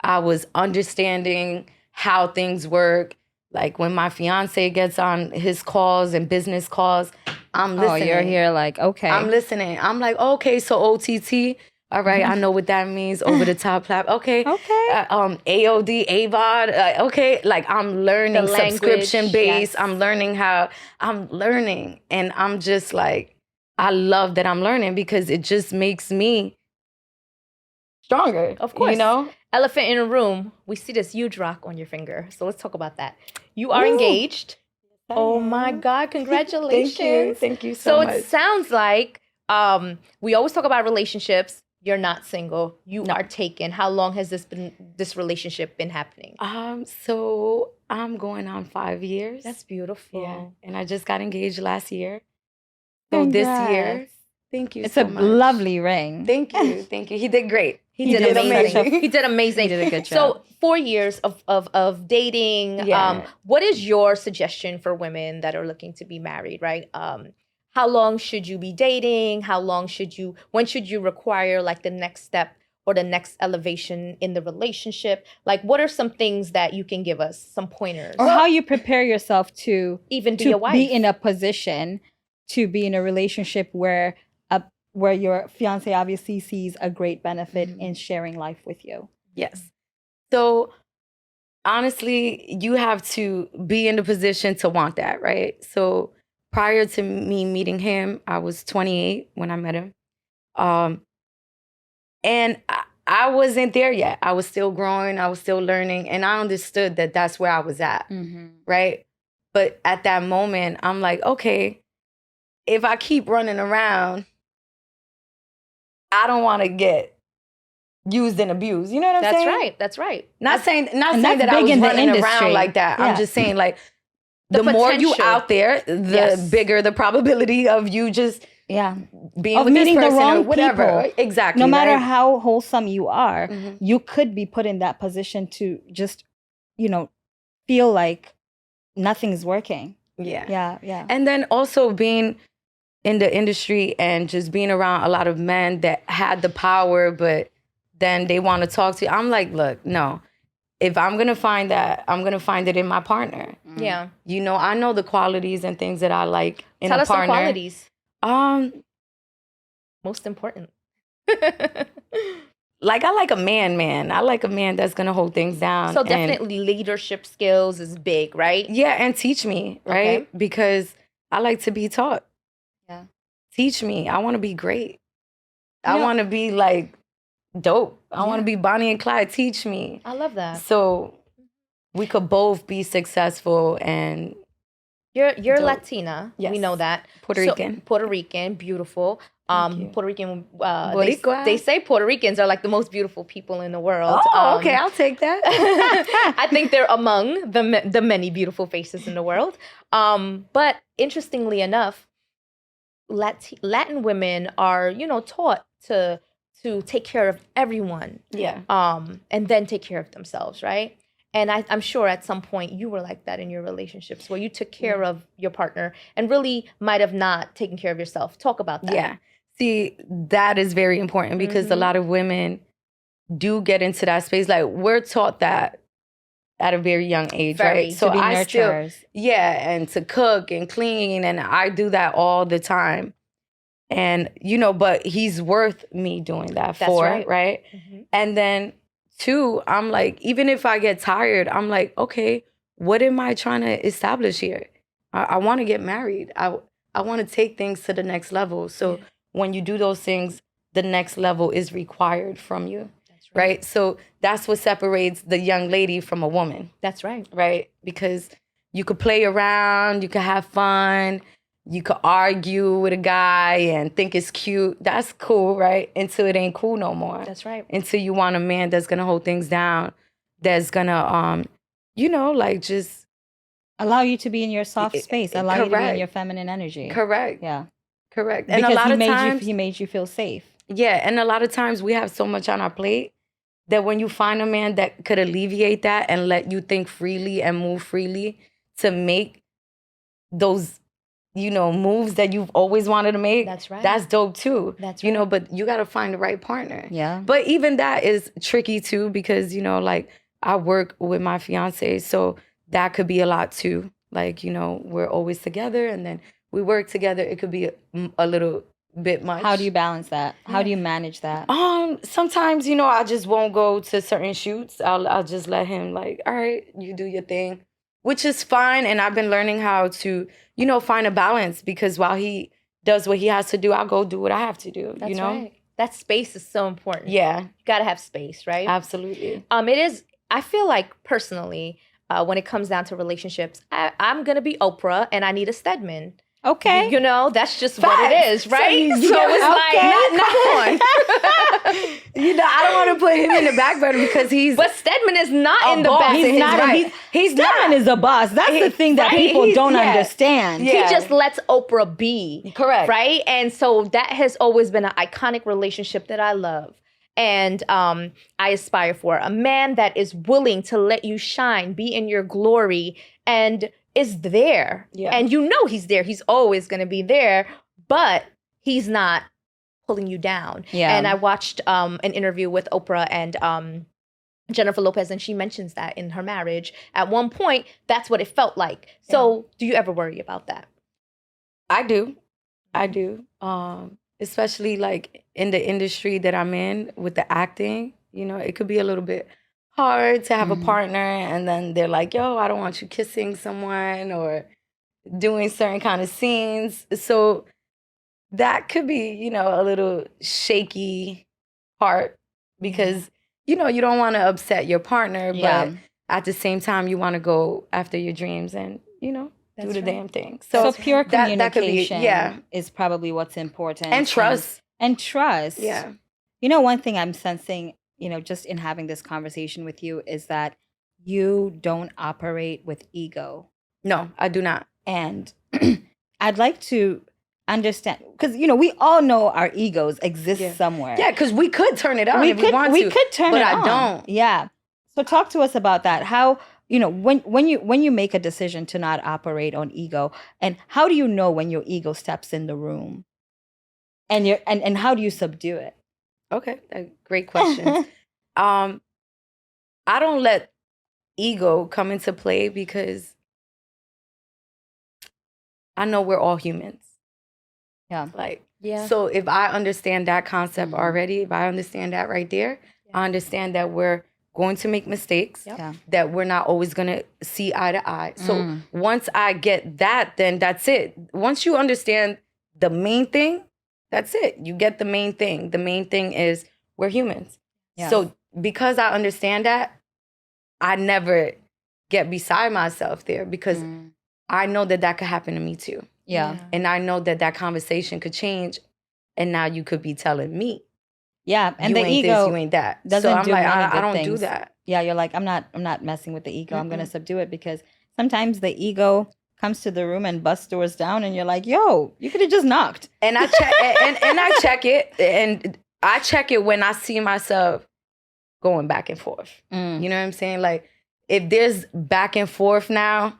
I was understanding how things work. Like when my fiance gets on his calls and business calls, I'm listening. Oh, you're here like, okay. I'm listening. I'm like, okay, so OTT. All right, I know what that means. Over the top plat. Okay. Okay. AOD, AVOD. Okay. Like I'm learning The language, subscription based. yes. I'm learning how I'm learning. And I'm just like, I love that I'm learning because it just makes me stronger. Of course. You know? Elephant in a room. We see this huge rock on your finger. So let's talk about that. You are Ooh. engaged. Oh my God. Congratulations. Thank you So so much. it sounds like we always talk about relationships. You're not single. You are taken. How long has this relationship been happening? So I'm going on 5 years. That's beautiful. Yeah. And I just got engaged last year. So this year, Congrats. thank you It's so a much. lovely ring. Thank you. Thank you. He did great. He did amazing. amazing. He did amazing. He did a good job. So 4 years of dating. Yeah. What is your suggestion for women that are looking to be married, right? How long should you be dating? When should you require like the next step or the next elevation in the relationship? Like what are some things that you can give us, some pointers? Or how you prepare yourself to Even be a wife. be in a position to be in a relationship where your fiance obviously sees a great benefit in sharing life with you. Yes. So honestly, you have to be in the position to want that, right? So prior to me meeting him, I was 28 when I met him. And I wasn't there yet. I was still growing. I was still learning. And I understood that that's where I was at, right? But at that moment, I'm like, okay, if I keep running around, I don't want to get used and abused. You know what I'm That's saying? right. That's right. Not saying and that that's I big was in the running industry. around like that. Yeah. I'm just saying like The the more you potential. out there, the Yes. bigger the probability of you just Yeah. being Of with meeting the this person wrong or whatever. people. Exactly. No matter right? how wholesome you are, Mhm. you could be put in that position to just, feel like nothing's working. Yeah. Yeah, yeah. And then also being in the industry and just being around a lot of men that had the power, but then they want to talk to you. I'm like, look, no. If I'm going to find that, I'm going to find it in my partner. Yeah. You know, I know the qualities and things that I like in Tell a us some partner. qualities. Most important. Like I like a man. I like a man that's gonna hold things down. So and- definitely leadership skills is big, right? yeah, and teach me, right? Okay. Because I like to be taught. Yeah. Teach me. I want to be great. You I know- want to be like dope. I want Yeah. to be Bonnie and Clyde. Teach me. I love that. So we could both be successful and You're Dope. Latina. We Yes. know that. Puerto So- Rican. Puerto Rican, beautiful. Thank you. Puerto Rican. Boricua. They say Puerto Ricans are like the most beautiful people in the world. Oh, okay. I'll take that. I think they're among the many beautiful faces in the world. But interestingly enough, Latin women are, taught to take care of everyone, Yeah. and then take care of themselves, right? And I'm sure at some point you were like that in your relationships where you took care of your partner and really might have not taken care of yourself. Talk about that. Yeah. See, that is very important because a lot of women do get into that space. Like, we're taught that at a very young age, Very. right? So to be I still, nurturers. and to cook and clean, and I do that all the time. And, but he's worth me doing that That's for, right. right? And then, two, I'm like, even if I get tired, I'm like, okay, what am I trying to establish here? I want to get married. I want to take things to the next level. So when you do those things, the next level is required from you, That's right? So that's what separates the young lady from a woman, That's right. right? Because you could play around, you could have fun, you could argue with a guy and think it's cute. That's cool, right? Until it ain't cool no more. That's right. Until you want a man that's gonna hold things down, that's gonna, like just Allow you to be in your soft space. Allow you to be in correct. your feminine energy. correct, Yeah. correct. And Because a lot of he times, made you feel safe. yeah, and a lot of times we have so much on our plate that when you find a man that could alleviate that and let you think freely and move freely to make those, moves that you've always wanted to make, That's right. that's dope too. That's But you got to find the right partner. Yeah. But even that is tricky too because, like I work with my fiance, so that could be a lot too. Like, we're always together and then we work together. It could be a little bit much. How do you balance that? How do you manage that? Sometimes, I just won't go to certain shoots. I'll just let him like, all right, you do your thing, which is fine. And I've been learning how to, find a balance because while he does what he has to do, I'll go do what I have to do. That's right. That space is so important. Yeah, You got to have space, right? absolutely. It is. I feel like personally, when it comes down to relationships, I'm gonna be Oprah and I need a Stedman. Okay. That's just what it is, right? So So, it's okay. like, come on. I don't want to put him in the back burner because he's But Stedman is not a in the boss. back. He's not. right. He's Stedman is a boss. That's the thing that right. people don't Yeah. understand. Yeah. He just lets Oprah be. Correct. Right? And so that has always been an iconic relationship that I love. And I aspire for a man that is willing to let you shine, be in your glory, and is there. Yeah. And he's there. He's always going to be there, but he's not pulling you down. Yeah. And I watched an interview with Oprah and Jennifer Lopez, and she mentions that in her marriage. At one point, that's what it felt like. So do you ever worry about that? I do. Especially like in the industry that I'm in with the acting, it could be a little bit hard to have a partner and then they're like, yo, I don't want you kissing someone or doing certain kind of scenes. So that could be, a little shaky part because, you don't want to upset your partner, Yeah. but at the same time, you want to go after your dreams and, do the damn thing. So pure communication that could be, is probably what's important. and trust. And trust. Yeah. One thing I'm sensing, just in having this conversation with you is that you don't operate with ego. No, I do not. And I'd like to understand, because, we all know our egos exist somewhere. Yeah, because we could turn it on if we want to. We could turn but it I on. don't. Yeah. So talk to us about that. How, when you make a decision to not operate on ego, and how do you know when your ego steps in the room? And and how do you subdue it? Okay, great question. I don't let ego come into play because I know we're all humans. Yeah. So if I understand that concept already, if I understand that right there, I understand that we're going to make mistakes, Yeah. that we're not always going to see eye to eye. So once I get that, then that's it. Once you understand the main thing, that's it. You get the main thing. The main thing is we're humans. Yeah. So because I understand that, I never get beside myself there because I know that that could happen to me too. Yeah. And I know that that conversation could change. And now you could be telling me, Yeah. And you the ain't ego this, you ain't that. doesn't So I'm do like, none of I the don't do things. that. Yeah, you're like, I'm not messing with the ego. I'm gonna subdue it, because sometimes the ego comes to the room and busts doors down, and you're like, yo, you could have just knocked. And I check and I check it, and I check it when I see myself going back and forth. You know what I'm saying? Like, if there's back and forth now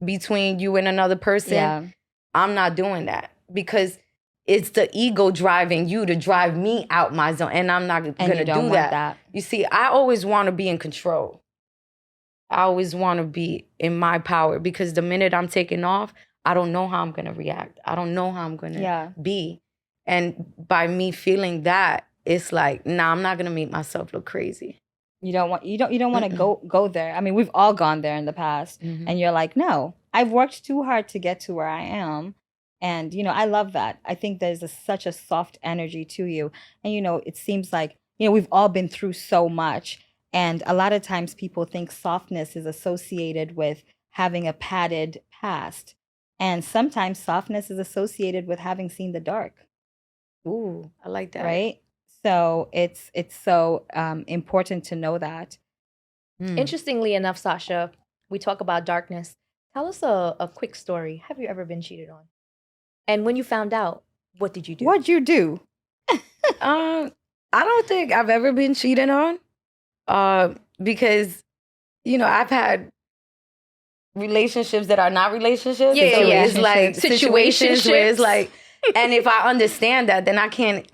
between you and another person, I'm not doing that, because it's the ego driving you to drive me out my zone, and I'm not going to do that. You see, I always want to be in control. I always want to be in my power, because the minute I'm taking off, I don't know how I'm going to react. I don't know how I'm going to be. And by me feeling that, it's like, nah, I'm not going to make myself look crazy. You don't want to go there. I mean, we've all gone there in the past, and you're like, no, I've worked too hard to get to where I am. And, I love that. I think there's such a soft energy to you. And, it seems like, we've all been through so much. And a lot of times people think softness is associated with having a padded past. And sometimes softness is associated with having seen the dark. Ooh, I like that. Right? So it's so important to know that. Interestingly enough, Sasha, we talk about darkness. Tell us a quick story. Have you ever been cheated on? And when you found out, what did you do? What'd you do? I don't think I've ever been cheated on, because, I've had relationships that are not relationships. Yeah, so yeah. it's like situations where it's Situationships. like, and if I understand that, then I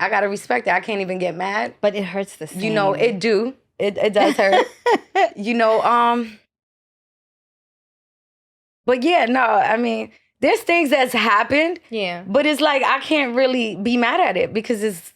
gotta respect it. I can't even get mad. But it hurts the same. It does hurt. But yeah, no, I mean, there's things that's happened. Yeah. But it's like, I can't really be mad at it, because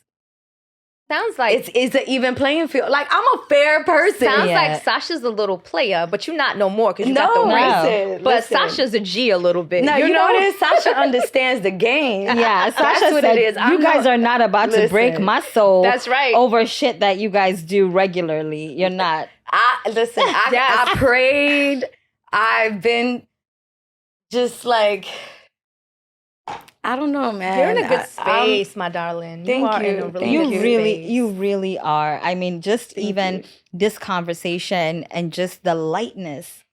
Sounds like it's an even playing field. Like, I'm a fair person. sounds like Sasha's a little player, but you're not no more because you got the ring. listen, But listen. Sasha's a G a little bit. No, you know what it is? Sasha understands the game. Yeah, Sasha That's what said, it is. you guys are not about to break Listen. my soul. That's right. Over shit that you guys do regularly. You're not. I prayed. I've been just like, I don't know, man. You're in a good space, my darling. Thank you are you. in a really Thank good space. You really are. I mean, just Thank even you. this conversation and just the lightness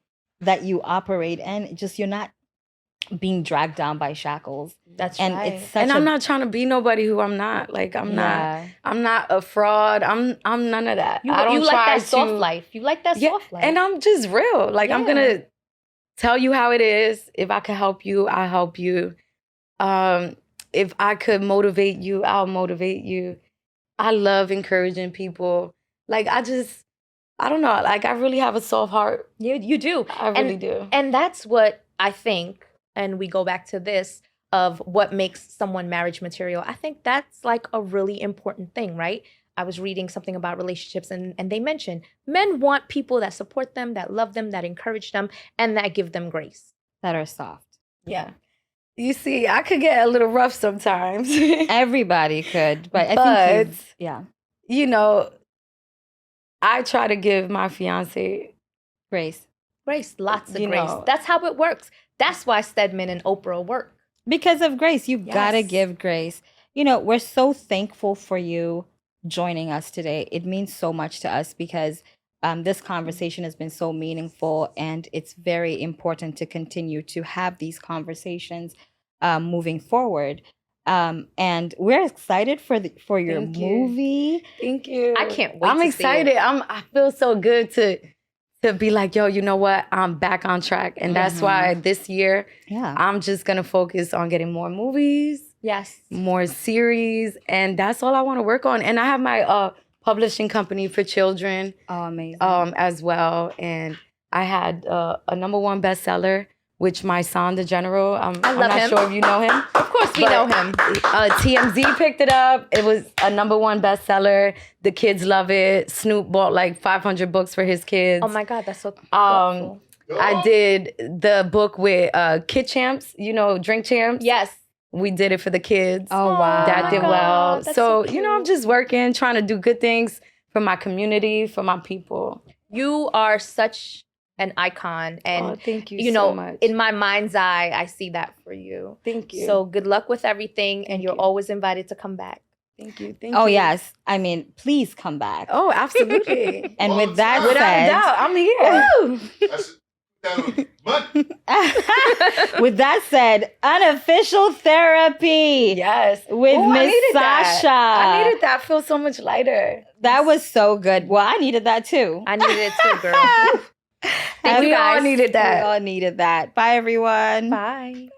that you operate in, just you're not being dragged down by shackles. That's And right. it's such And a I'm not trying to be nobody who I'm not. Like, I'm not a fraud. I'm none of that. You, I don't you like try that soft to- life. You like that Yeah, soft life. and I'm just real. Like, I'm Yeah. gonna tell you how it is. If I can help you, I'll help you. If I could motivate you, I'll motivate you. I love encouraging people. Like, I don't know. Like, I really have a soft heart. You do. I really do. And that's what I think, and we go back to this, of what makes someone marriage material. I think that's like a really important thing, right? I was reading something about relationships, and they mentioned men want people that support them, that love them, that encourage them, and that give them grace. that are soft. Yeah. You see, I could get a little rough sometimes. Everybody could, but I think you know, I try to give my fiance grace. Grace, lots of You grace. know. That's how it works. That's why Stedman and Oprah work. Because of grace, you Yes. gotta give grace. We're so thankful for you joining us today. It means so much to us because this conversation has been so meaningful, and it's very important to continue to have these conversations moving forward. And we're excited for your Thank you. movie. Thank you. I can't wait I'm to see excited. it. I feel so good to be like, yo, you know what? I'm back on track. And that's why this year Yeah. I'm just gonna focus on getting more movies, Yes. more series, and that's all I want to work on. And I have my publishing company for children Oh, amazing. as well. And I had a #1 bestseller which my son, the general, I'm love not him. sure if you know him. Of course, we know him. TMZ picked it up. It was a #1 bestseller. The kids love it. Snoop bought like 500 books for his kids. Oh my God, that's so thoughtful. I did the book with Kid Champs, Drink Champs. Yes. We did it for the kids. Oh, wow. That my did God, well. that's So, so I'm just working, trying to do good things for my community, for my people. You are such an icon. And, thank you so much. in my mind's eye, I see that for you. Thank you. So good luck with everything. And you're you. always invited to come back. Thank you. Thank Oh, you. yes. I mean, please come back. Oh, absolutely. And with that Without a said, doubt, I'm here. with that said, unofficial therapy. Yes. With Ooh, I Miss needed that. Sasha. I needed that. I feel so much lighter. That was so good. Well, I needed that too. I needed it too, girl. Thank you We all guys. needed that. We all needed that. Bye, everyone. Bye.